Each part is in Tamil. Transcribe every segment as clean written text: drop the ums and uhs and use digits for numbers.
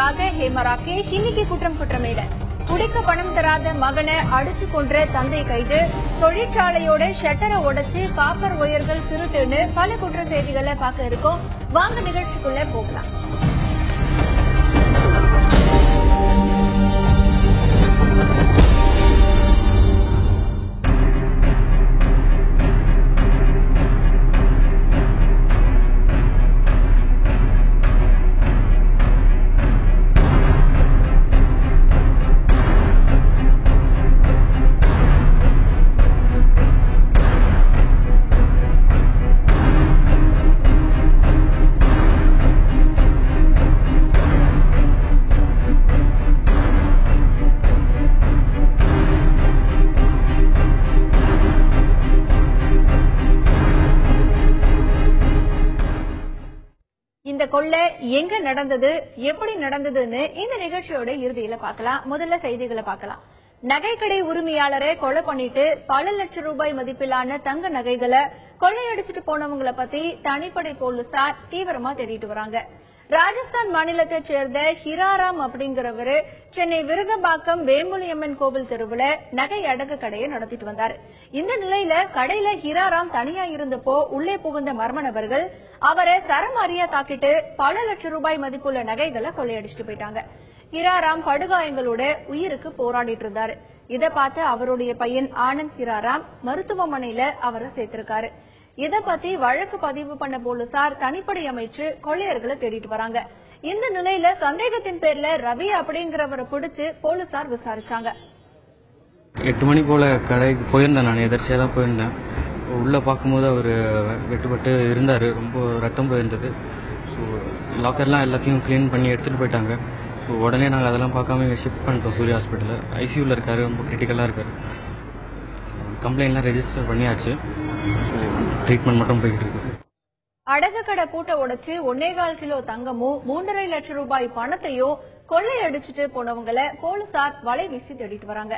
கொலைக்காக ஹேமா ராகேஷ் இன்னைக்கு குற்றமேல. குடிக்க பணம் தராத மகனை அடிச்சு கொன்ற தந்தை கைது. தொழிற்சாலையோட ஷட்டரை உடைச்சு காப்பர் ஒயர்கள் திருட்டுன்னு பல குற்ற செய்திகளை பார்க்க இருக்கோம். வாங்க நிகழ்ச்சிக்குள்ள போகலாம். இந்த கொள்ளை எங்க நடந்தது, எப்படி நடந்ததுன்னு இந்த நிகழ்ச்சியோட இறுதியில பாக்கலாம். முதல்ல செய்திகளை பார்க்கலாம். நகைக்கடை உரிமையாளரை கொலை பண்ணிட்டு பல லட்சம் ரூபாய் மதிப்பிலான தங்க நகைகளை கொள்ளையடிச்சிட்டு போனவங்களை பத்தி தனிப்படை போலீசார் தீவிரமா தேடிட்டு வராங்க. ராஜஸ்தான் மாநிலத்தை சேர்ந்த ஹிராராம் அப்படிங்கிறவரு சென்னை விருகம்பாக்கம் வேம்புலியம்மன் கோவில் தெருவுல நகை அடகு கடையை நடத்திட்டு வந்தாரு. இந்த நிலையில கடையில ஹிராராம் தனியா இருந்தப்போ உள்ளே புகுந்த மர்ம நபர்கள் அவரை சரமாரியா தாக்கிட்டு பல லட்சம் ரூபாய் மதிப்புள்ள நகைகளை கொள்ளையடிச்சிட்டு போயிட்டாங்க. ஹிராராம் படுகாயங்களோட உயிருக்கு போராடிட்டு இருந்தாரு. இதை பார்த்து அவருடைய பையன் ஆனந்த் ஹிராராம் மருத்துவமனையில அவரை சேர்த்திருக்காரு. இத பத்தி வழக்கு பதிவு பண்ண போலீசார் தனிப்படை அமைச்சு கொள்ளையர்களை தேடிட்டு வராங்க. இந்த நிலையில சந்தேகத்தின் பேர்ல ரவி அப்படிங்கிறவரை பிடிச்சு போலீசார் விசாரிச்சாங்க. 8 மணி போல கடைக்கு போயிருந்தேன். நான் எதர்ச்சியா தான் போயிருந்தேன். உள்ள பார்க்கும்போது அவர் வெட்டுப்பட்டு இருந்தாரு. ரொம்ப ரத்தம் போயிருந்தது. ஸோ லாக்கர்லாம் எல்லாத்தையும் கிளீன் பண்ணி எடுத்துட்டு போயிட்டாங்க. ஸோ உடனே நாங்கள் அதெல்லாம் பார்க்காம ஷிஃப்ட் பண்ணிட்டோம் சூர்யா ஹாஸ்பிட்டலில். ஐசியூவில் இருக்காரு, ரொம்ப கிரிட்டிக்கலாக இருக்காரு. கம்ப்ளைண்ட்லாம் ரெஜிஸ்டர் பண்ணியாச்சு. ட்ரீட்மெண்ட் மட்டும் போயிட்டு இருக்கு. அடகு கடை பூட்டை உடைச்சு 1.25 கிலோ தங்கமும் 3.5 லட்சம் ரூபாய் பணத்தையும் கொள்ளையடிச்சிட்டு போனவங்களை போலீசார் வலை வீசி தேடிட்டு வராங்க.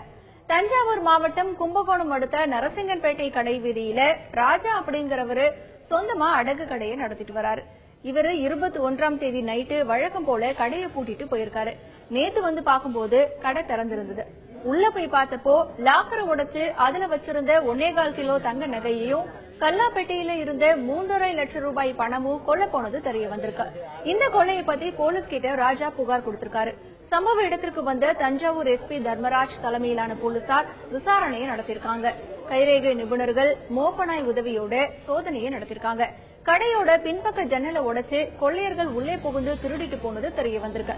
தஞ்சாவூர் மாவட்டம் கும்பகோணம் அடுத்த நரசிங்கன்பேட்டை கடை வீதியில ராஜா அப்படிங்கிறவரு சொந்தமா அடகு கடையை நடத்திட்டு வராரு. இவரு 21ஆம் தேதி நைட்டு வழக்கம் போல கடையை பூட்டிட்டு போயிருக்காரு. நேத்து வந்து பார்க்கும்போது கடை திறந்திருந்தது. உள்ள போய் பார்த்தப்போ லாக்கரை உடைச்சு அதுல வச்சிருந்த 1.25 கிலோ தங்க நகையையும் கல்லாப்பேட்டையில இருந்த 3.5 லட்சம் ரூபாய் பணமும் கொள்ள போனது தெரிய வந்திருக்கு. இந்த கொள்ளையை பத்தி போலீஸ் கிட்ட ராஜா புகார் கொடுத்திருக்காரு. சம்பவ இடத்திற்கு வந்த தஞ்சாவூர் எஸ்பி தர்மராஜ் தலைமையிலான போலீசார் விசாரணையை நடத்திருக்காங்க. கைரேகை நிபுணர்கள் மோப்பனாய் உதவியோட சோதனையை நடத்திருக்காங்க. கடையோட பின்பக்க ஜன்னலை உடைச்சு கொள்ளையர்கள் உள்ளே புகுந்து திருடிட்டு போனது தெரிய வந்திருக்கு.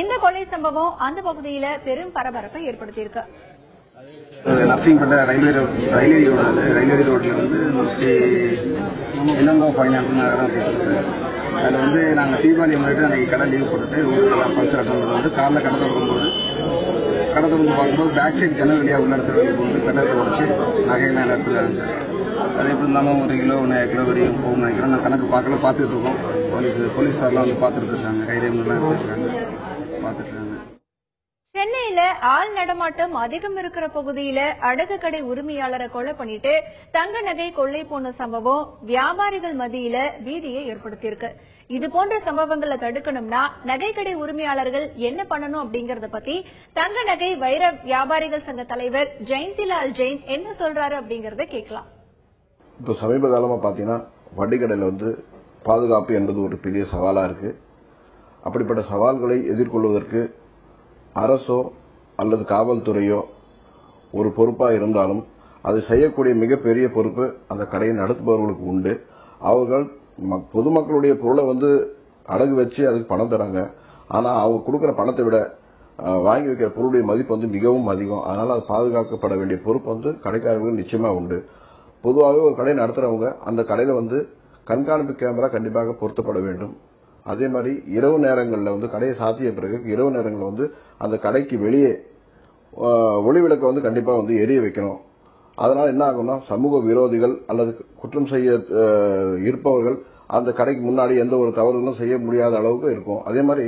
இந்த கொள்ளை சம்பவம் அந்த பகுதியில பெரும் பரபரப்பை ஏற்படுத்தியிருக்கு. நரசிங்கப்பேட்டை ரயில்வே ரோட்ல வந்து இளங்கோ பைனான்ஸ் அதுல வந்து நாங்கள் தீபாவளி முன்னிட்டு அன்னைக்கு கடை லீவ் போட்டுட்டு ஊருக்கெல்லாம் பல்சர் அட்டம் வந்து காலைல கடை திறக்கும்போது பார்க்கும்போது பேக் சைடு ஜன்னல் வழியா உள்ள இடத்துல போது கடத்தை உடச்சு நகையெல்லாம் இடத்துல இருந்துச்சு. அது எப்படி இருந்தாலும் 1 கிலோ 1.5 கிலோ வரையும் போகும் நினைக்கிறோம். நான் கணக்கு பார்த்துட்டு இருக்கோம். போலீஸார்லாம் வந்து பார்த்துட்டு இருக்காங்க. கைரேகெல்லாம் எடுத்துருக்காங்க, பார்த்துட்டு இருக்காங்க. சென்னையில ஆள் நடமாட்டம் அதிகம் இருக்கிற பகுதியில அடகு கடை உரிமையாளரை கொலை பண்ணிட்டு தங்க நகை கொள்ளை போன சம்பவம் வியாபாரிகள் மத்தியில பீதியை ஏற்படுத்தியிருக்கு. இது போன்ற சம்பவங்களை தடுக்கணும்னா நகை கடை உரிமையாளர்கள் என்ன பண்ணணும் அப்படிங்கறத பத்தி தங்க நகை வைர வியாபாரிகள் சங்க தலைவர் ஜெயந்திலால் ஜெயின் என்ன சொல்றாரு அப்படிங்கறத கேட்கலாம். இப்போ சமீப காலமா பாத்தீங்கன்னா வட்டிக்கடையில வந்து பாதுகாப்பு என்பது ஒரு பெரிய சவாலா இருக்கு. அப்படிப்பட்ட சவால்களை எதிர்கொள்வதற்கு அரசோ அல்லது காவல்துறையோ ஒரு பொறுப்பா இருந்தாலும் அதை செய்யக்கூடிய மிகப்பெரிய பொறுப்பு அந்த கடையை நடத்துபவர்களுக்கு உண்டு. அவர்கள் பொதுமக்களுடைய பொருளை வந்து அடகு வச்சு அதுக்கு பணம் தராங்க. ஆனா அவங்க கொடுக்கிற பணத்தை விட வாங்கி வைக்கிற பொருளுடைய மதிப்பு வந்து மிகவும் அதிகம். அதனால அது பாதுகாக்கப்பட வேண்டிய பொறுப்பு வந்து கடைக்காரர்களுக்கு நிச்சயமா உண்டு. பொதுவாகவே ஒரு கடை நடத்துறவங்க அந்த கடையில வந்து கண்காணிப்பு கேமரா கண்டிப்பாக பொருத்தப்பட வேண்டும். அதே மாதிரி இரவு நேரங்களில் வந்து கடையை சாத்திய பிறகு இரவு நேரங்களில் வந்து அந்த கடைக்கு வெளியே ஒளிவிளக்கை வந்து கண்டிப்பா வந்து எரிய வைக்கணும். அதனால என்ன ஆகும்னா சமூக விரோதிகள் அல்லது குற்றம் செய்ய இருப்பவர்கள் அந்த கடைக்கு முன்னாடி எந்த ஒரு தவறுகளும் செய்ய முடியாத அளவுக்கு இருக்கும். அதே மாதிரி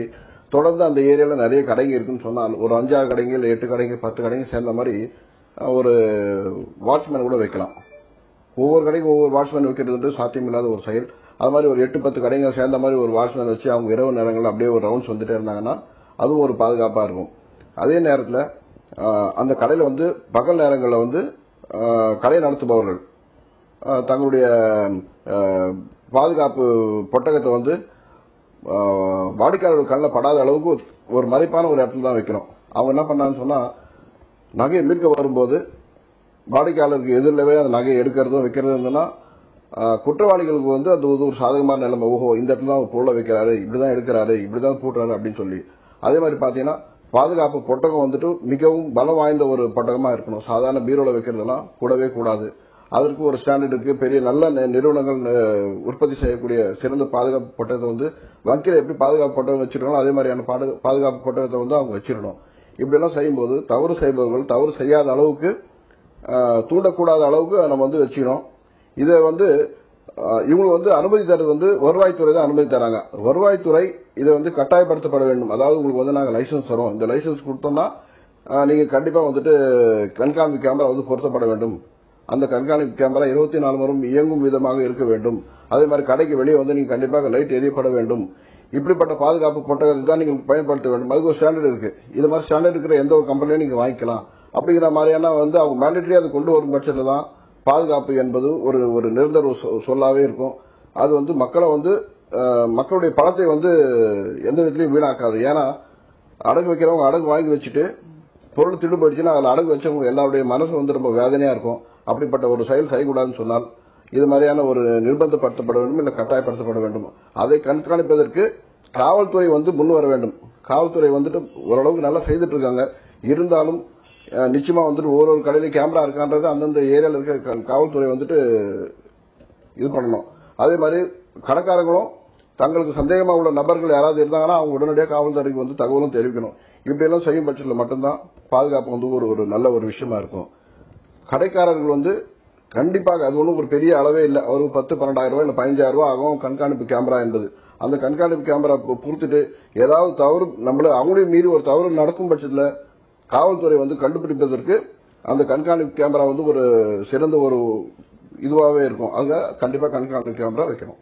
தொடர்ந்து அந்த ஏரியால நிறைய கடைங்க இருக்குன்னு சொன்னால் ஒரு 5-6 கடைங்க இல்ல 8 கடைங்க 10 கடைங்க சேர்ந்த மாதிரி ஒரு வாட்ச்மேன் கூட வைக்கலாம். ஒவ்வொரு கடைக்கும் ஒவ்வொரு வாட்ச்மேன் வைக்கிறது வந்து சாத்தியமில்லாத ஒரு செயல். அது மாதிரி ஒரு 8-10 கடைங்க சேர்ந்த மாதிரி ஒரு வாட்ச்மேன் வச்சு அவங்க இரவு நேரங்களில் அப்படியே ஒரு ரவுண்ட்ஸ் வந்துட்டே இருந்தாங்கன்னா அதுவும் ஒரு பாதுகாப்பா இருக்கும். அதே நேரத்தில் அந்த கடையில் வந்து பகல் நேரங்களில் வந்து கடை நடத்துபவர்கள் தங்களுடைய பாதுகாப்பு பொட்டகத்தை வந்து வாடிக்கையாளர்கள் கண்ணில் படாத அளவுக்கு ஒரு மறைப்பான ஒரு இடத்துல தான் வைக்கணும். அவங்க என்ன பண்ணான்னு சொன்னா, நகையை மீட்க வரும்போது வாடிக்கையாளருக்கு எதிரிலவே அந்த நகையை எடுக்கிறதும் வைக்கிறதும் இருந்ததுன்னா குற்றவாளிகளுக்கு வந்து அது ஒரு சாதகமான நிலைமை. ஓஹோ, இந்த இடத்துல தான் பொருளை வைக்கிறாரு, இப்படிதான் எடுக்கிறாரு, இப்படிதான் பூட்டுறாரு அப்படின்னு சொல்லி. அதே மாதிரி பாத்தீங்கன்னா பாதுகாப்பு பொட்டகம் வந்துட்டு மிகவும் பலம் வாய்ந்த ஒரு பொட்டகமா இருக்கணும். சாதாரண பீரோல வைக்கிறதுலாம் கூடவே கூடாது. அதற்கு ஒரு ஸ்டாண்டர்ட் இருக்கு. பெரிய நல்ல நிறுவனங்கள் உற்பத்தி செய்யக்கூடிய சிறந்த பாதுகாப்பு பொட்டகத்தை வந்து வங்கியில எப்படி பாதுகாப்பு பொட்டகம் வச்சிருக்கணும் அதே மாதிரியான பாதுகாப்பு பொட்டகத்தை வந்து அவங்க வச்சிடணும். இப்படி எல்லாம் செய்யும்போது தவறு செய்பவர்கள் தவறு செய்யாத அளவுக்கு தூண்டக்கூடாத அளவுக்கு நம்ம வந்து வச்சுக்கணும். இதை வந்து இவங்க வந்து அனுமதி தரது வந்து வருவாய்த்துறை தான் அனுமதி தராங்க. வருவாய்த்துறை இதை வந்து கட்டாயப்படுத்தப்பட வேண்டும். அதாவது உங்களுக்கு வந்து நாங்க லைசன்ஸ் தரோம், இந்த லைசன்ஸ் கொடுத்தோம்னா நீங்க கண்டிப்பா வந்துட்டு கண்காணிப்பு கேமரா வந்து பொருத்தப்பட வேண்டும். அந்த கண்காணிப்பு கேமரா 24 மணி நேரம் இயங்கும் விதமாக இருக்க வேண்டும். அதே மாதிரி கடைக்கு வெளியே வந்து நீங்க கண்டிப்பாக லைட் எரியப்பட வேண்டும். இப்படிப்பட்ட பாதுகாப்பு பொட்டகத்தை தான் நீங்க பயன்படுத்த வேண்டும். அதுக்கு ஒரு ஸ்டாண்டர்ட் இருக்கு. இது மாதிரி ஸ்டாண்டர்ட் இருக்கிற எந்த ஒரு கம்பெனியும் நீங்க வாங்கிக்கலாம். அப்படிங்கிற மாதிரியான வந்து அவங்க மேண்டேட்டரி அதை கொண்டு வரும் பட்சத்தில் தான் பாதுகாப்பு என்பது ஒரு நிரந்தர சொல்லாவே இருக்கும். அது வந்து மக்களை வந்து மக்களுடைய பணத்தை வந்து எந்த விதத்திலையும் வீணாக்காது. ஏன்னா அடகு வைக்கிறவங்க அடகு வாங்கி வச்சுட்டு பொருள் திடு போயிடுச்சுன்னா அதில் அடகு வச்சவங்க எல்லாருடைய மனசு வந்து ரொம்ப வேதனையா இருக்கும். அப்படிப்பட்ட ஒரு செயல் செய்யக்கூடாதுன்னு சொன்னால் இது மாதிரியான ஒரு நிர்பந்தப்படுத்தப்பட வேண்டும், இல்லை கட்டாயப்படுத்தப்பட வேண்டும். அதை கண்காணிப்பதற்கு காவல்துறை வந்து முன் வர வேண்டும். காவல்துறை வந்துட்டு ஓரளவுக்கு நல்லா செய்துட்டு இருக்காங்க. இருந்தாலும் நிச்சயமா வந்துட்டு ஒரு கடையில கேமரா இருக்கான்றது அந்தந்த ஏரியாவில் இருக்க காவல்துறை வந்துட்டு இது பண்ணணும். அதே மாதிரி கடைக்காரங்களும் தங்களுக்கு சந்தேகமா உள்ள நபர்கள் யாராவது இருந்தாங்கன்னா அவங்க உடனடியாக காவல்துறைக்கு வந்து தகவலும் தெரிவிக்கணும். இப்படி எல்லாம் செய்யும் பட்சத்தில் மட்டும்தான் பாதுகாப்பு வந்து ஒரு நல்ல ஒரு விஷயமா இருக்கும். கடைக்காரர்கள் வந்து கண்டிப்பாக அது ஒன்றும் ஒரு பெரிய அளவே இல்லை. ஒரு 10-12,000 ரூபாய் இல்லை 15,000 ரூபாய் ஆகும் கண்காணிப்பு கேமரா என்பது. அந்த கண்காணிப்பு கேமரா பொறுத்துட்டு ஏதாவது தவறு அவங்களையும் மீறி ஒரு தவறு நடக்கும் பட்சத்தில் காவல்துறை வந்து கண்டுபிடிப்பதற்கு அந்த கண்காணிப்பு கேமரா வந்து ஒரு சிறந்த ஒரு இதுவாகவே இருக்கும். அங்க கண்டிப்பா கண்காணிப்பு கேமரா வைக்கணும்.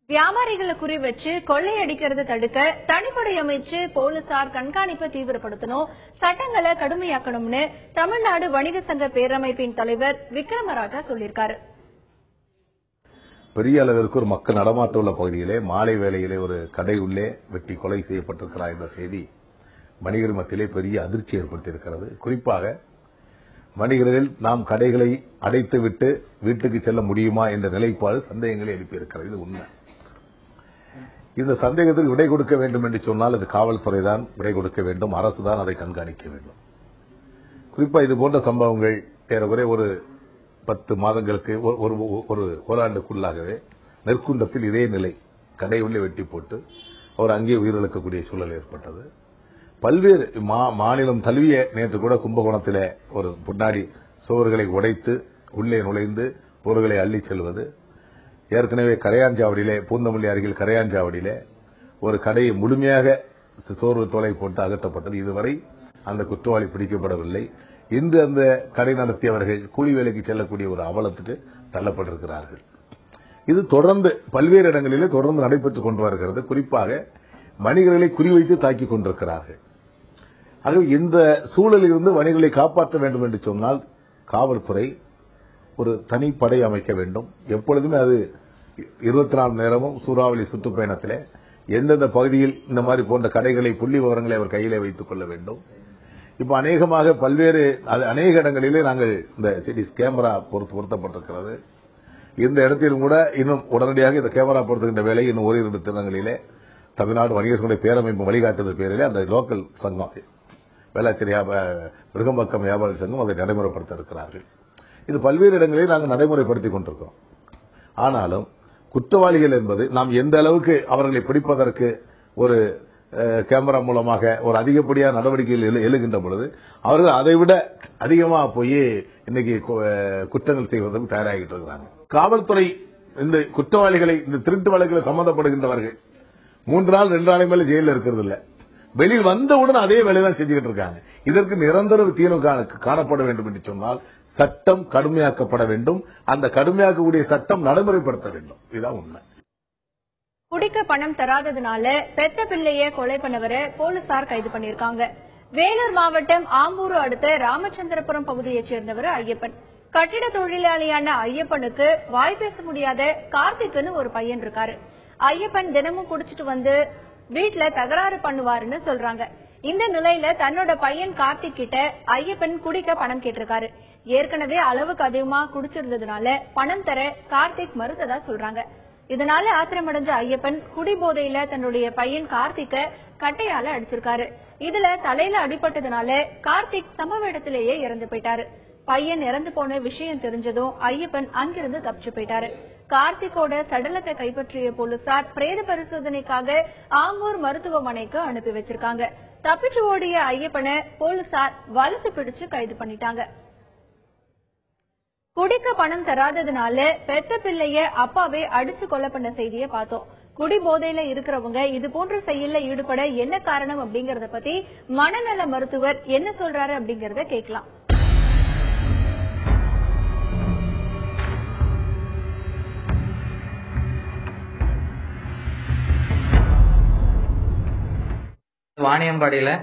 வியாபாரிகளை குறி வச்சு கொள்ளையடிக்கிறத தடுக்க தனிப்படை அமைச்சு போலீசார் கண்காணிப்பை தீவிரப்படுத்தணும், சட்டங்களை கடுமையாக்கணும்னு தமிழ்நாடு வணிக சங்க பேரமைப்பின் தலைவர் விக்ரமராஜா சொல்லியிருக்காரு. பெரிய அளவிற்கு ஒரு மக்கள் நடமாட்டம் உள்ள பகுதியிலே மாலை வேளையிலே ஒரு கடை உள்ளே வெட்டி கொலை செய்யப்பட்டிருக்கிறார் என்ற செய்தி வணிகர் மத்தியிலே பெரிய அதிர்ச்சி ஏற்படுத்தியிருக்கிறது. குறிப்பாக வணிகர்களில் நாம் கடைகளை அடைத்துவிட்டு வீட்டுக்கு செல்ல முடியுமா என்ற நிலைப்பாடு சந்தேகங்களை எழுப்பியிருக்கிறது. இது உண்மை. இந்த சந்தேகத்துக்கு விடை கொடுக்க வேண்டும் என்று சொன்னால் அது காவல்துறை தான் விடை கொடுக்க வேண்டும், அரசு தான் அதை கண்காணிக்க வேண்டும். குறிப்பா இது போன்ற சம்பவங்கள் ஏறக்குறைய ஒரு 10 மாதங்களுக்கு ஒரு ஆண்டுக்குள்ளாகவே நெற்குன்றத்தில் இதே நிலை, கடை உள்ளே வெட்டி போட்டு அவர் அங்கே உயிரிழக்கக்கூடிய சூழல் ஏற்பட்டது. பல்வேறு மாநிலம் தழுவிய நேற்று கூட கும்பகோணத்தில் ஒரு முன்னாடி சுவர்களை உடைத்து உள்ளே நுழைந்து பொருட்களை அள்ளி செல்வது. ஏற்கனவே கரையாஞ்சாவடியிலே பூந்தமல்லி அருகில் கரையாஞ்சாவடியிலே ஒரு கடையை முழுமையாக சோறு தோலை போட்டு அகற்றப்பட்டது. இதுவரை அந்த குற்றவாளி பிடிக்கப்படவில்லை. இன்று அந்த கடை நடத்தியவர்கள் கூலி வேலைக்கு செல்லக்கூடிய ஒரு அவலத்துக்கு தள்ளப்பட்டிருக்கிறார்கள். இது தொடர்ந்து பல்வேறு இடங்களிலே தொடர்ந்து நடைபெற்றுக் கொண்டு வருகிறது. குறிப்பாக வணிகர்களை குறிவைத்து தாக்கிக் கொண்டிருக்கிறார்கள். ஆகவே இந்த சூழலில் இருந்து வணிகர்களை காப்பாற்ற வேண்டும் என்று சொன்னால் காவல்துறை ஒரு தனிப்படை அமைக்க வேண்டும். எப்பொழுதுமே அது 24 மணி நேரமும் சூறாவளி சுற்றுப்பயணத்திலே எந்தெந்த பகுதியில் இந்த மாதிரி போன்ற கடைகளை புள்ளி விவரங்களை அவர் கையிலே வைத்துக் கொள்ள வேண்டும். இப்ப அநேகமாக பல்வேறு அநேக இடங்களிலே நாங்கள் இந்த சிடிஸ் கேமரா பொருத்தப்பட்டிருக்கிறது. இந்த இடத்திலும் கூட இன்னும் உடனடியாக இந்த கேமரா பொருத்துகின்ற வேலை இன்னும் ஓரிரு தினங்களிலே தமிழ்நாடு வணிகர் சங்க பேரமைப்பு வழிகாட்டுதல் பேரிலே அந்த லோக்கல் சங்கம் வேளாச்சேரி மிருகம்பக்கம் வியாபாரி சங்கம் அதை நடைமுறைப்படுத்த இருக்கிறார்கள். இது பல்வேறு இடங்களில் நாங்கள் நடைமுறைப்படுத்திக் கொண்டிருக்கிறோம். ஆனாலும் குற்றவாளிகள் என்பது நாம் எந்த அளவுக்கு அவர்களை பிடிப்பதற்கு ஒரு கேமரா மூலமாக ஒரு அதிகப்படியான நடவடிக்கைகள் எழுகின்ற பொழுது அவர்கள் அதைவிட அதிகமாக போய் இன்னைக்கு குற்றங்கள் செய்வதற்கு தயாராகிட்டு இருக்கிறாங்க. காவல்துறை இந்த குற்றவாளிகளை இந்த திருட்டு வழக்கில் சம்பந்தப்படுகின்றவர்கள் 3 நாள் 2 நாளை மேல ஜெயிலில் இருக்கிறது இல்ல, வெளியில் வந்தவுடன் அதே வேலைதான் செஞ்சுக்கிட்டு இருக்காங்க. இதற்கு நிரந்தர தீர்வு காணப்பட வேண்டும் என்று சொன்னால் சட்டம் கடுமையாக்கப்பட வேண்டும். அந்த கடுமையாக்கக்கூடிய சட்டம் நடைமுறைப்படுத்த வேண்டும். இதுதான் உண்மை. குடிக்க பணம் தராததுனால பெத்த பிள்ளைய கொலை பண்ணவரை போலீசார் கைது பண்ணிருக்காங்க. வேலூர் மாவட்டம் ஆம்பூர் அடுத்த ராமச்சந்திரபுரம் பகுதியைச் சேர்ந்தவர் ஐயப்பன். கட்டிட தொழிலாளியான ஐயப்பனுக்கு வாய் பேச முடியாத கார்த்திக்னு ஒரு பையன் இருக்காரு. ஐயப்பன் தினமும் குடிச்சிட்டு வந்து வீட்டுல தகராறு பண்ணுவாருன்னு சொல்றாங்க. இந்த நிலையில தன்னோட பையன் கார்த்திக் கிட்ட ஐயப்பன் குடிக்க பணம் கேட்டிருக்காரு. ஏற்கனவே அளவுக்கு அதிகமா குடிச்சிருந்ததுனால பணம் தர கார்த்திக் மறுத்ததா சொல்றாங்க. இதனால ஆத்திரமடைஞ்ச ஐயப்பன் குடி போதையில தன்னுடைய பையன் கார்த்திக்க கட்டையால அடிச்சிருக்காரு. இதுல தலையில அடிபட்டதுனால கார்த்திக் சம்பவ இடத்திலேயே இறந்து போயிட்டாரு. பையன் இறந்து போன விஷயம் தெரிஞ்சதும் ஐயப்பன் அங்கிருந்து தப்பிச்சு போயிட்டாரு. கார்த்திகோட சடலத்தை கைப்பற்றிய போலீசார் பிரேத பரிசோதனைக்காக ஆம்பூர் மருத்துவமனைக்கு அனுப்பி வச்சிருக்காங்க. தப்பிச்சு ஓடிய ஐயப்பனை போலீசார் வளைச்சு பிடிச்சு கைது பண்ணிட்டாங்க. குடிக்க பணம் தராததுனால பெத்த பிள்ளைய அப்பாவே அடிச்சு கொலை பண்ண செய்திய பார்த்தோம். குடி போதையில இருக்கிறவங்க இது போன்ற செயல்ல ஈடுபட என்ன காரணம் அப்படிங்கறத பத்தி மனநல மருத்துவர் என்ன சொல்றாரு அப்படிங்கறத கேட்கலாம். வாணியம்பாடியில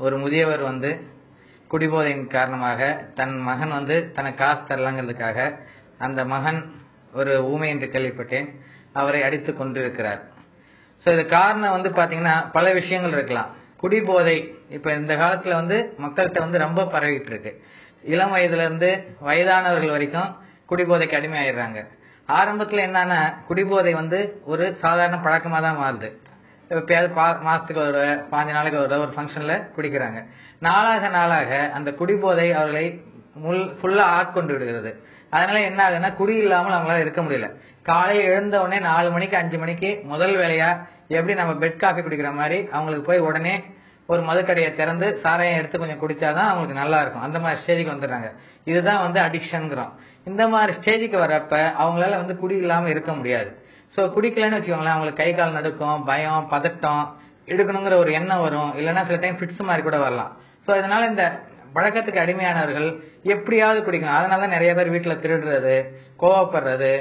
ஒரு முதியவர் குடிபோதையின் காரணமாக தன் மகன் தனக்கு காசு தரலாங்கிறதுக்காக அந்த மகன் ஒரு ஊமை என்று கேள்விப்பட்டேன் அவரை அடித்து கொண்டிருக்கிறார். சோ இது காரணம் பாத்தீங்கன்னா பல விஷயங்கள் இருக்கலாம். குடிபோதை இப்ப இந்த காலத்துல மக்கள்கிட்ட ரொம்ப பரவிட்டு இருக்கு. இளம் வயதுல இருந்து வயதானவர்கள் வரைக்கும் குடிபோதைக்கு அடிமை ஆயிடுறாங்க. ஆரம்பத்துல என்னன்னா குடிபோதை ஒரு சாதாரண பழக்கமா தான் மாறுது. எப்பயாவது மாசத்துக்கு ஒரு 5 நாளைக்கு ஒரு ஃபங்க்ஷன்ல குடிக்கிறாங்க. நாளாக அந்த குடிபோதை அவர்களை ஃபுல்லா ஆட்கொண்டு விடுகிறது. அதனால என்ன ஆகுதுன்னா குடி இல்லாமல் அவங்களால இருக்க முடியல. காலையில் எழுந்த உடனே 4 மணிக்கு 5 மணிக்கு முதல் வேலையா எப்படி நம்ம பெட் காஃபி குடிக்கிற மாதிரி அவங்களுக்கு போய் உடனே ஒரு மதுக்கடையை திறந்து சாராயம் எடுத்து கொஞ்சம் குடிச்சாதான் அவங்களுக்கு நல்லா இருக்கும். அந்த மாதிரி ஸ்டேஜுக்கு வந்துடுறாங்க. இதுதான் அடிக்ஷன்ங்கிறோம். இந்த மாதிரி ஸ்டேஜுக்கு வரப்ப அவங்களால குடி இல்லாம இருக்க முடியாது. சோ குடிக்கலன்னு வச்சுக்கோங்களேன், அவங்களுக்கு கை கால் நடுக்கும், பயம், பதட்டம், எடுக்கணுங்கிற ஒரு எண்ணம் வரும். இல்லைன்னா சில டைம் ஃபிட்ஸ் மாதிரி கூட வரலாம். சோ இதனால இந்த பழக்கத்துக்கு அடிமையானவர்கள் எப்படியாவது குடிக்கணும். அதனால நிறைய பேர் வீட்டுல திருடுறது, கோவப்படுறது.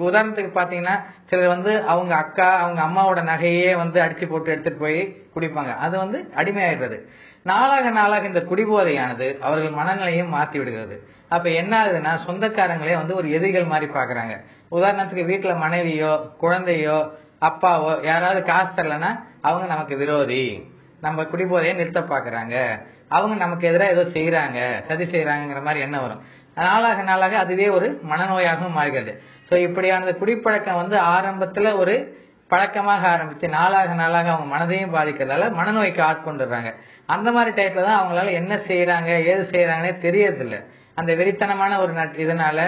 உதாரணத்துக்கு பாத்தீங்கன்னா சிலர் அவங்க அக்கா அவங்க அம்மாவோட நகையே அடிச்சு போட்டு எடுத்துட்டு போய் குடிப்பாங்க. அது அடிமையாயிடுறது. நாளாக இந்த குடிபோதையானது அவர்கள் மனநிலையும் மாத்தி விடுகிறது. அப்ப என்ன ஆகுதுன்னா சொந்தக்காரங்களே ஒரு எதிரிகள் மாதிரி பாக்குறாங்க. உதாரணத்துக்கு வீட்டுல மனைவியோ குழந்தையோ அப்பாவோ யாராவது காசு தரலன்னா அவங்க நமக்கு விரோதி, நம்ம குடிபோதையை நிறுத்த பாக்குறாங்க, அவங்க நமக்கு எதிராக ஏதோ செய்யறாங்க, சதி செய்யறாங்கிற மாதிரி என்ன வரும். நாளாக அதுவே ஒரு மனநோயாகவும் மாறுகிறது. சோ இப்படியான குடிப்பழக்கம் ஆரம்பத்துல ஒரு பழக்கமாக ஆரம்பிச்சு நாளாக அவங்க மனதையும் பாதிக்கிறதால மனநோய்க்கு ஆட்கொண்டுறாங்க. அந்த மாதிரி டைப்ல தான் அவங்களால என்ன செய்யறாங்க ஏது செய்யறாங்கன்னே தெரியறது இல்ல. அந்த வெறித்தனமான ஒரு இதனால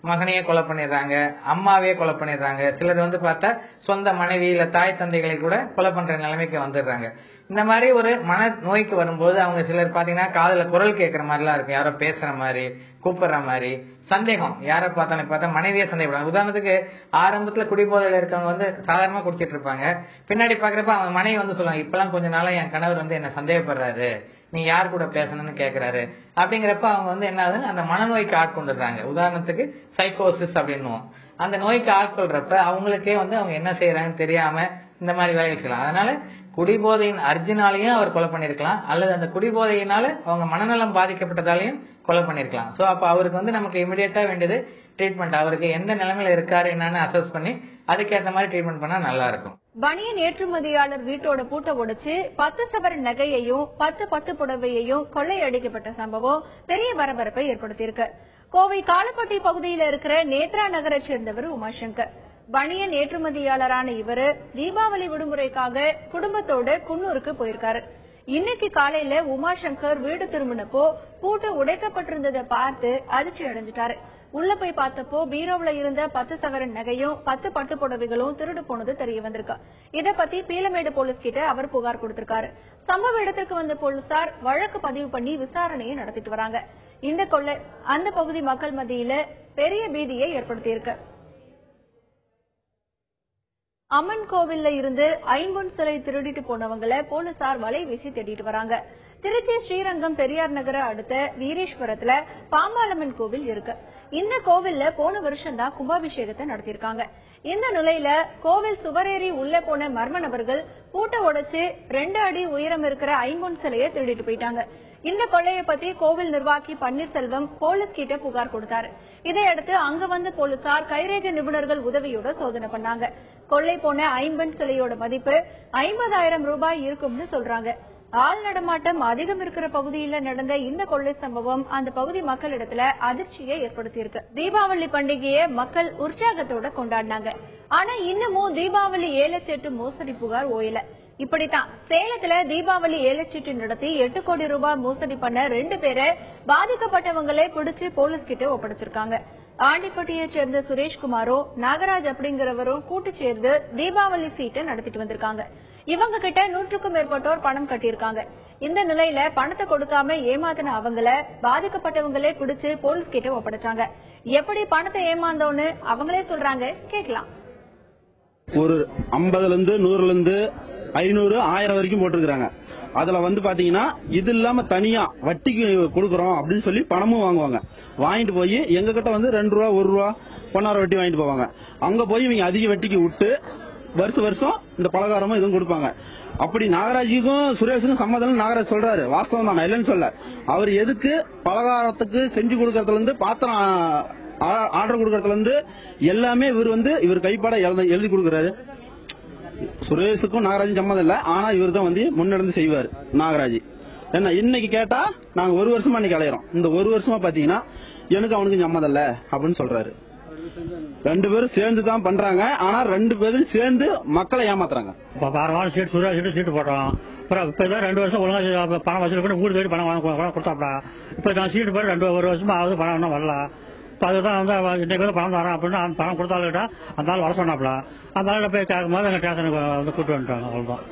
மகனையே கொலை பண்ணிடுறாங்க, அம்மாவையே கொலை பண்ணிடுறாங்க. சிலர் பார்த்தா சொந்த மனைவி இல்ல தாய் தந்தைகளை கூட கொலை பண்ற நிலைமைக்கு வந்துடுறாங்க. இந்த மாதிரி ஒரு மன நோய்க்கு வரும்போது அவங்க சிலர் பாத்தீங்கன்னா காதுல குரல் கேட்கற மாதிரிலாம் இருக்கும், யாரோ பேசுற மாதிரி, கூப்பிடுற மாதிரி, சந்தேகம், யாரை பார்த்தாலும் பார்த்தா மனைவியே சந்தேகப்படுவாங்க. உதாரணத்துக்கு ஆரம்பத்துல குடிபோதையில இருக்கவங்க சாதாரணமா குடிச்சிட்டு இருப்பாங்க. பின்னாடி பாக்குறப்ப அவங்க மனைவி சொல்லுவாங்க, இப்பெல்லாம் கொஞ்ச நாளா என் கணவர் என்ன சந்தேகப்படுறாரு, நீ யார் கூட பேசணும்னு கேக்குறாரு. அப்படிங்கிறப்ப அவங்க என்ன ஆகுது, அந்த மனநோய்க்கு ஆட்கொண்டுறாங்க. உதாரணத்துக்கு சைக்கோசிஸ் அப்படின்னுவோம். அந்த நோய்க்கு ஆட்கொள்றப்ப அவங்களுக்கே அவங்க என்ன செய்யறாங்கன்னு தெரியாம இந்த மாதிரி வேலைகள் செய்யலாம். அதனால குடிபோதையின் அர்ஜினாலையும் அவர் கொலை பண்ணிருக்கலாம், அல்லது அந்த குடிபோதையினால அவங்க மனநலம் பாதிக்கப்பட்டதாலையும் கொலை பண்ணிருக்கலாம். சோ அப்ப அவருக்கு நமக்கு இமிடியேட்டா வேண்டியது ட்ரீட்மெண்ட். அவருக்கு எந்த நிலைமையில இருக்காரு என்னன்னு அசஸ் பண்ணி அதுக்கேற்ற மாதிரி ட்ரீட்மெண்ட் பண்ணா நல்லா இருக்கும். பனியன் ஏற்றுமதியாளர் வீட்டோட பூட்டை உடைச்சு 10 சவரன் நகையையும் 10 பட்டு புடவையையும் கொள்ளையடிக்கப்பட்ட சம்பவம் பெரிய பரபரப்பை ஏற்படுத்தியிருக்கு. கோவை காலப்பட்டி பகுதியில் இருக்கிற நேத்ரா நகரை சேர்ந்தவர் உமாசங்கர். பனியன் ஏற்றுமதியாளரான இவரு தீபாவளி விடுமுறைக்காக குடும்பத்தோட குன்னூருக்கு போயிருக்காரு. இன்னைக்கு காலையில உமாசங்கர் வீடு திரும்பினப்போ பூட்டு உடைக்கப்பட்டிருந்ததை பார்த்து அதிர்ச்சி அடைஞ்சிட்டாரு. உள்ள போய் பார்த்தப்போ பீரோவுல இருந்த 10 சவரன் நகையும் 10 பட்டு புடவைகளும் திருடு போனது தெரிய வந்திருக்கு. இத பத்தி பீலமேடு போலீஸ் கிட்ட அவர் புகார் கொடுத்திருக்காரு. சம்பவ இடத்திற்கு வந்த போலீசார் வழக்கு பதிவு பண்ணி விசாரணையை நடத்திட்டு வராங்க. இந்த கொள்ளை அந்த பகுதி மக்கள் மத்தியில பெரிய பீதியை ஏற்படுத்தியிருக்கு. அம்மன் கோவில்ல இருந்து ஐம்பொன் சிலை திருடிட்டு போனவங்களை போலீசார் வலை வீசி தேடிட்டு வராங்க. திருச்சி ஸ்ரீரங்கம் பெரியார் நகர அடுத்த வீரேஸ்வரத்துல பாம்பாளம்மன் கோவில் இருக்கு. இந்த கோவில்ல போன வருஷம் தான் கும்பாபிஷேகத்தை நடத்திருக்காங்க. இந்த நிலையில கோவில் சுவரேறி உள்ள போன மர்ம நபர்கள் பூட்டை உடைச்சு 2 அடி உயரம் இருக்கிற ஐம்பொன் சிலையை திருடிட்டு போயிட்டாங்க. இந்த கொள்ளையை பத்தி கோவில் நிர்வாகி பன்னீர்செல்வம் போலீஸ் கிட்ட புகார் கொடுத்தாரு. இதையடுத்து அங்க வந்த போலீசார் கைரேகை நிபுணர்கள் உதவியோட சோதனை பண்ணாங்க. கொள்ளை போன ஐம்பொன் சிலையோட மதிப்பு 50,000 ரூபாய் இருக்கும்னு சொல்றாங்க. ஆள் நடமாட்டம் அதிகம் இருக்கிற பகுதியில நடந்த இந்த கொள்ளை சம்பவம் அந்த பகுதி மக்களிடத்துல அதிர்ச்சியை ஏற்படுத்தியிருக்கு. தீபாவளி பண்டிகையை மக்கள் உற்சாகத்தோட கொண்டாடினாங்க. ஆனா இன்னமும் தீபாவளி ஏலச்சீட்டு மோசடி புகார் ஓயல. இப்படித்தான் சேலத்துல தீபாவளி ஏலச்சீட்டு நடத்தி 8 கோடி ரூபாய் மோசடி பண்ண 2 பேரை பாதிக்கப்பட்டவங்களே பிடிச்சு போலீஸ் கிட்ட ஒப்படைச்சிருக்காங்க. ஆண்டிப்பட்டியை சேர்ந்த சுரேஷ்குமாரோ நாகராஜ் அப்படிங்கிறவரும் கூட்டு சேர்ந்து தீபாவளி சீட்டை நடத்திட்டு வந்திருக்காங்க. இவங்க கிட்ட 100க்கும் மேற்பட்டோர் பணம் கட்டியிருக்காங்க. இந்த நிலையில பணத்தை கொடுக்காம ஏமாத்தின அவங்கள பாதிக்கப்பட்டவங்களே பிடிச்சு போலீஸ் கிட்ட ஒப்படைச்சாங்க. எப்படி பணத்தை ஏமாந்தோன்னு அவங்களே சொல்றாங்க, கேட்கலாம். ஒரு 50ல இருந்து 100ல இருந்து 500 1000 வரைக்கும் போட்டிருக்காங்க. அதுல பாத்தீங்கன்னா இது இல்லாம தனியா வட்டிக்கு கொடுக்கறோம் அப்படின்னு சொல்லி பணமும் வாங்குவாங்க. வாங்கிட்டு போய் எங்க கிட்ட 2 ரூபா 1 ரூபா பொன்னார வட்டி வாங்கிட்டு போவாங்க. அங்க போய் இவங்க அதிக வட்டிக்கு விட்டு வருஷம் இந்த பலகாரமும் இதுவும் கொடுப்பாங்க. அப்படி நாகராஜுக்கும் சுரேஷுக்கும் சம்மதம் நாகராஜ் சொல்றாரு. வாஸ்தவம் தான், நான் இல்லைன்னு சொல்ல. அவர் எதுக்கு பலகாரத்துக்கு செஞ்சு கொடுக்கறதுல இருந்து பாத்திரம் ஆர்டர் கொடுக்கறதுல இருந்து எல்லாமே இவர் கைப்பாட எழுதி கொடுக்கறாரு. சுரேஷுக்கும் நாகராஜும் சம்மதம் இல்ல, ஆனா இவர் தான் முன்னெடுந்து செய்வார் நாகராஜ். என்ன இன்னைக்கு கேட்டா நாங்க 1 வருஷமா இன்னைக்கு அலையிறோம். இந்த 1 வருஷமா பாத்தீங்கன்னா எனக்கு அவனுக்கு சம்மதம் இல்ல அப்படின்னு சொல்றாரு. 2 பேரும் சேர்ந்து தான் பண்றாங்க. ஆனா 2 பேரும் சேர்ந்து மக்களை ஏமாத்துறாங்க. சீட்டு போட்டோம். இப்ப 2 வருஷம் ஒழுங்கா பணம் வசூல் பண்ணி வீடு தேடி பணம் கொடுத்தாப்டா. இப்ப நான் சீட்டு போட்டு 1 வருஷமா ஆகுது, பணம் வரல. அதுதான் இன்னைக்கு பணம் தரேன் அப்படின்னு பணம் கொடுத்தாலும் அந்த ஆள் வர சொன்னாப்ல. அந்த ஆள் போய் கேட்கும்போது எங்க ஸ்டேஷனுக்கு கூட்டு வந்துட்டாங்க. அவ்வளவுதான்.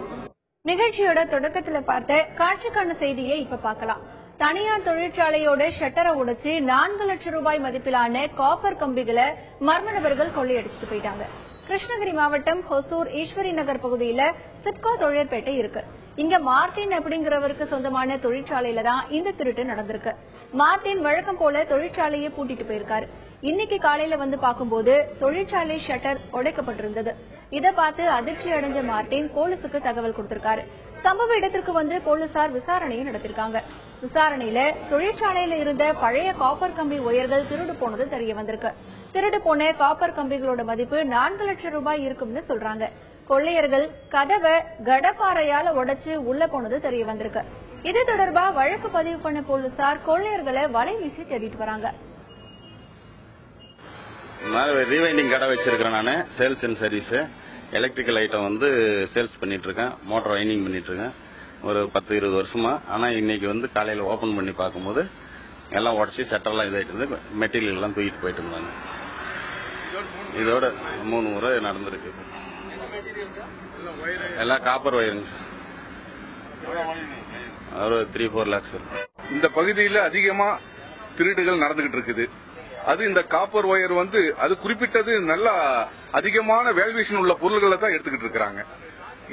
நிகழ்ச்சியோட தொடக்கத்துல பார்த்த காற்றுக்கான செய்தியை இப்ப பார்க்கலாம். தனியார் தொழிற்சாலையோட ஷட்டரை உடைச்சு 4 லட்சம் ரூபாய் மதிப்பிலான காப்பர் கம்பிகளை மர்ம நபர்கள் கொள்ளையடிச்சிட்டு போயிட்டாங்க. கிருஷ்ணகிரி மாவட்டம் ஹொசூர் ஈஸ்வரி நகர் பகுதியில சிட்கோ தொழிற்பேட்டை இருக்கு. இங்க மார்டின் அப்படிங்கிறவருக்கு சொந்தமான தொழிற்சாலையில தான் இந்த திருட்டு நடந்திருக்கு. மார்டின் வழக்கம் போல தொழிற்சாலையை பூட்டிட்டு போயிருக்காரு. இன்னைக்கு காலையில பாக்கும்போது தொழிற்சாலை ஷட்டர் உடைக்கப்பட்டிருந்தது. இதை பார்த்து அதிர்ச்சி அடைஞ்ச மார்டின் போலீசுக்கு தகவல் கொடுத்திருக்காரு. சம்பவ இடத்திற்கு போலீசார் விசாரணையை நடத்திருக்காங்க. விசாரணையில தொழிற்சாலையில இருந்த பழைய காப்பர் கம்பி ஒயர்கள் திருடு போனது தெரிய வந்திருக்கு. திருடு போன காப்பர் கம்பிகளோட மதிப்பு 4 லட்சம் ரூபாய் இருக்கும்னு சொல்றாங்க. கொள்ளையர்கள் கதவை கடப்பாறையால உடைச்சு உள்ள போனது தெரிய வந்திருக்கு. இது தொடர்பா வழக்கு பதிவு பண்ண போலீசார் கொள்ளையர்களை வலை வீசி தேடிட்டு வராங்க. ரீவைண்டிங் கடை வச்சிருக்கேன். நான் sales and service electrical item sales பண்ணிட்டு இருக்கேன். மோட்டார் வைண்டிங் பண்ணிட்டு இருக்கேன் ஒரு 10-20 வருஷமா. ஆனா இன்னைக்கு காலையில ஓபன் பண்ணி பார்க்கும்போது எல்லாம் உடச்சி செட்டர்லாம் இதாயிட்டு இருந்து மெட்டீரியல் எல்லாம் தூக்கிட்டு போயிட்டு இருந்தாங்க. இதோட 3 முறை நடந்திருக்கு. எல்லாம் காப்பர் வயருங்க சார். ஒரு 3-4 lakhs. இந்த பகுதியில் அதிகமா திருடுகள் நடந்துகிட்டு இருக்குது. அது இந்த காப்பர் ஒயர் அது குறிப்பிட்டது நல்ல அதிகமான வேல்யூவேஷன் உள்ள பொருள்களை தான் எடுத்துக்கிட்டு இருக்காங்க.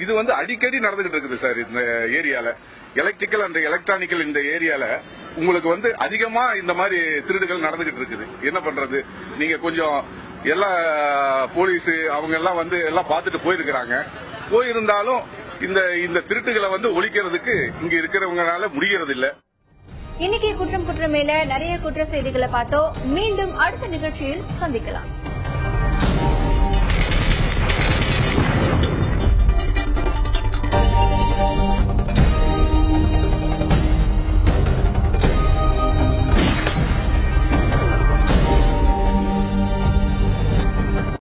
இது அடிக்கடி நடந்துகிட்டு இருக்குது சார். இந்த ஏரியால எலக்ட்ரிக்கல் அண்ட் எலக்ட்ரானிக்கல் இந்த ஏரியால உங்களுக்கு அதிகமா இந்த மாதிரி திருடுகள் நடந்துகிட்டு இருக்குது. என்ன பண்றது, நீங்க கொஞ்சம் எல்லா போலீஸ் அவங்க எல்லாம் எல்லாம் பார்த்துட்டு போயிருக்கிறாங்க. போயிருந்தாலும் இந்த திருட்டுகளை ஒழிக்கிறதுக்கு இங்க இருக்கிறவங்களால முடியறது இல்ல. இன்னைக்கு குற்றம் குற்றமேல நிறைய குற்ற செய்திகளை பார்த்தோம். மீண்டும் அடுத்த நிகழ்ச்சியில் சந்திக்கலாம்.